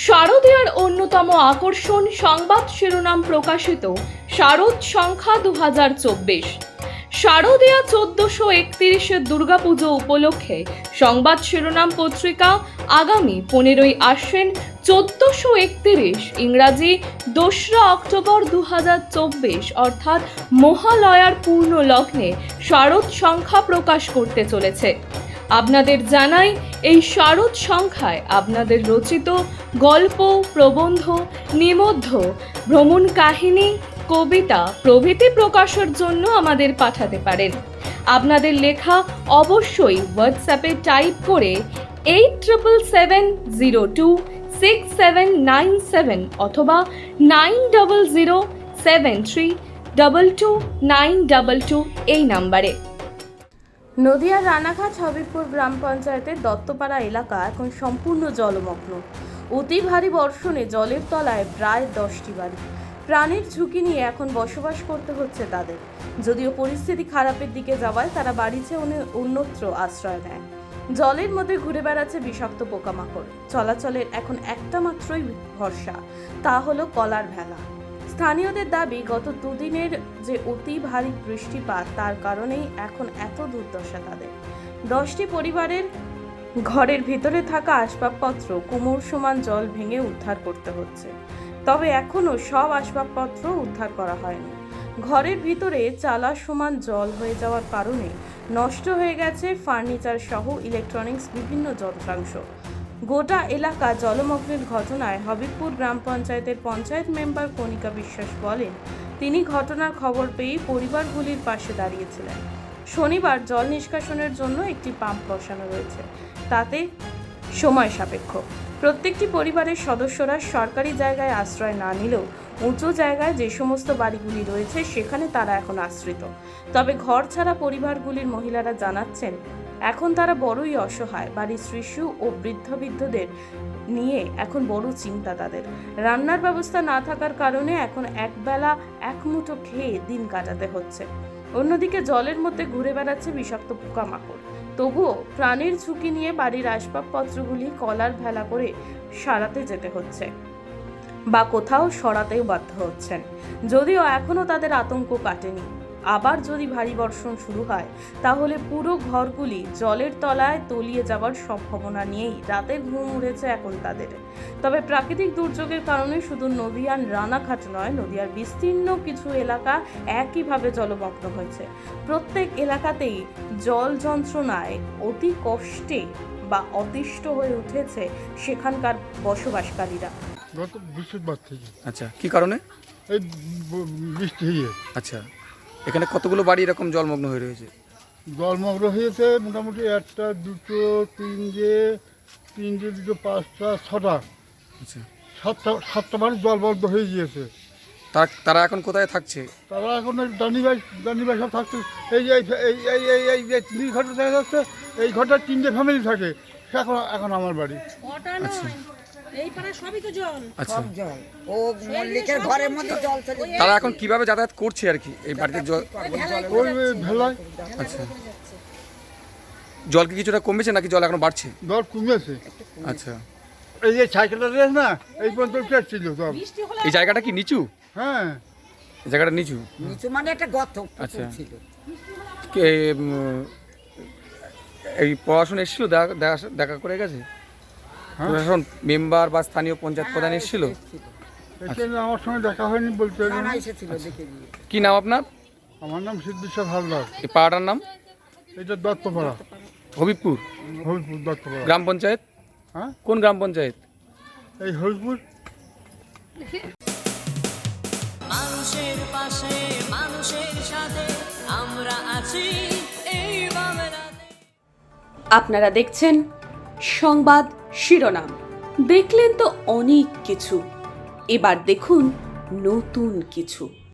শারদীয়ার অন্যতম আকর্ষণ সংবাদ শিরোনাম প্রকাশিত শারদ সংখ্যা 2024। শারদীয়া 1431 দুর্গাপুজো উপলক্ষে সংবাদ শিরোনাম পত্রিকা আগামী 15ই আশ্বিন 1431 ইংরাজি 2রা অক্টোবর 2024 অর্থাৎ মহালয়ার পূর্ণ লগ্নে শারদ সংখ্যা প্রকাশ করতে চলেছে। আপনাদের জানাই, এই শারদ সংখ্যায় আপনাদের রচিত গল্প, প্রবন্ধ, নিবন্ধ, ভ্রমণ কাহিনী, কবিতা প্রভৃতি প্রকাশের জন্য আমাদের পাঠাতে পারেন। আপনাদের লেখা অবশ্যই হোয়াটসঅ্যাপে টাইপ করে 8770267797 অথবা 9007322922 এই নাম্বারে। নদিয়ার রানাঘাট হবিবপুর গ্রাম পঞ্চায়েতের দত্তপাড়া এলাকা এখন সম্পূর্ণ জলমগ্ন। অতি ভারী বর্ষণে জলের তলায় প্রায় 10টি বাড়ি। প্রাণের ঝুঁকি নিয়ে এখন বসবাস করতে হচ্ছে তাদের। যদিও পরিস্থিতি খারাপের দিকে যাওয়ায় তারা বাড়ি ছেড়ে অন্যত্র আশ্রয় নেয়। জলের মধ্যে ঘুরে বেড়াচ্ছে বিষাক্ত পোকামাকড়। চলাচলের এখন একটা মাত্রই ভরসা, তা হলো কলার ভেলা। স্থানীয়দের দাবি, গত দুদিনের যে অতি ভারী বৃষ্টিপাত তার কারণেই এখন এত দুর্দশা তাদের। 10টি পরিবারের ঘরের ভিতরে থাকা আসবাবপত্র কোমর সমান জল ভেঙে উদ্ধার করতে হচ্ছে। তবে এখনও সব আসবাবপত্র উদ্ধার করা হয়নি। ঘরের ভিতরে চালা সমান জল হয়ে যাওয়ার কারণে নষ্ট হয়ে গেছে ফার্নিচার সহ ইলেকট্রনিক্স বিভিন্ন যন্ত্রাংশ। গোটা এলাকা জলমগ্নের ঘটনায় হবিবপুর গ্রাম পঞ্চায়েতের পঞ্চায়েত মেম্বার কণিকা বিশ্বাস বলেন, তিনি ঘটনার খবর পেয়ে পরিবারগুলির পাশে দাঁড়িয়েছিলেন। শনিবার জল নিষ্কাশনের জন্য একটি পাম্প বসানো রয়েছে, তাতে সময় সাপেক্ষ। প্রত্যেকটি পরিবারের সদস্যরা সরকারি জায়গায় আশ্রয় না নিলেও উঁচু জায়গায় যে সমস্ত বাড়িগুলি রয়েছে সেখানে তারা এখন আশ্রিত। তবে ঘর ছাড়া পরিবারগুলির মহিলারা জানাচ্ছেন, এখন তারা বড়ই অসহায়। বাড়ির শিশু ও বৃদ্ধদের নিয়ে এখন বড় চিন্তা তাদের। রান্নার ব্যবস্থা না থাকার কারণে এখন একবেলা এক মুঠো খেয়ে দিন কাটাতে হচ্ছে। অন্যদিকে জলের মধ্যে ঘুরে বেড়াচ্ছে বিষাক্ত পোকামাকড়। তবুও প্রাণের ঝুঁকি নিয়ে বাড়ির আসবাবপত্রগুলি কলার ভেলা করে সারাতে যেতে হচ্ছে বা কোথাও সরাতেও বাধ্য হচ্ছেন। যদিও এখনও তাদের আতঙ্ক কাটেনি। আবার যদি ভারী বর্ষণ শুরু হয় তাহলে পুরো ঘরগুলি জলের তলায় তলিয়ে যাওয়ার সম্ভাবনা নিয়েই রাতের ঘুম উড়েছে এখন তাদের। তবে প্রাকৃতিক দুর্যোগের কারণে শুধু নদিয়ার রানাঘাট নয়, নদিয়ার বিস্তীর্ণ কিছু এলাকা একইভাবে জলমগ্ন হয়েছে। প্রত্যেক এলাকাতেই জল যন্ত্রণায় অতি কষ্টে বা অতিষ্ঠ হয়ে উঠেছে সেখানকার বসবাসকারীরা। গত বৃহস্পতিবার থেকে। আচ্ছা, কি কারণে? এই বৃষ্টি হয়ে আচ্ছা, এখানে কতগুলো বাড়ি এরকম জলমগ্ন হয়ে রয়েছে? জলমগ্ন হয়েছে মোটামুটি 1টা 2টো 3টে 2টো 5টা 6টা। আচ্ছা, 7টা বাড়ি জলমগ্ন হয়ে গিয়েছে। তারা এখন কোথায় থাকছে? তারা এখন দানিবাই সব থাকছে। এই যে এই যে 3 ঘরটা দেখা যাচ্ছে, এই ঘরটা 3টে ফ্যামিলি থাকে। এখন আমার বাড়ি। আচ্ছা, এই পাড়া সবই তো জল। আচ্ছা, জল ও মল্লিকের ঘরের মধ্যে জল চলে। তারা এখন কিভাবে যাতায়াত করছে আর কি এই বাড়িতে জল? ওই ভেলায়। আচ্ছা, জল কি কিছুটা কমেছে নাকি জল এখনো বাড়ছে? জল কমেছে। আচ্ছা, এই যে সাইকেলটা রেস না, এই পর্যন্ত ছিল জল। এই জায়গাটা কি নিচু? হ্যাঁ, এই জায়গাটা নিচু। নিচু মানে একটা গর্ত আচ্ছা, ছিল। এই প্রশাসন এসেছিল দেখা করে গেছে? প্রশাসন মেম্বার বা স্থানীয় পঞ্চায়েত প্রধান এসেছিল? এখানে আমার সঙ্গে দেখা হয়নি বলতে পারি না। এসেছিল দেখে গিয়ে। কি নাম আপনার? আমার নাম সিদ্ধেশ্বর হালদার। এই পাড়াটার নাম? এটা দত্তপাড়া, হবিবপুর হবিপুর দত্তপাড়া। গ্রাম পঞ্চায়েত? হ্যাঁ, কোন গ্রাম পঞ্চায়েত? এই হবিপুর। মানুষের পাশে মানুষের সাথে আমরা আছি এই বাংলাতে। আপনারা দেখছেন সংবাদ শিরোনাম। দেখলেন তো অনেক কিছু, এবার দেখুন নতুন কিছু।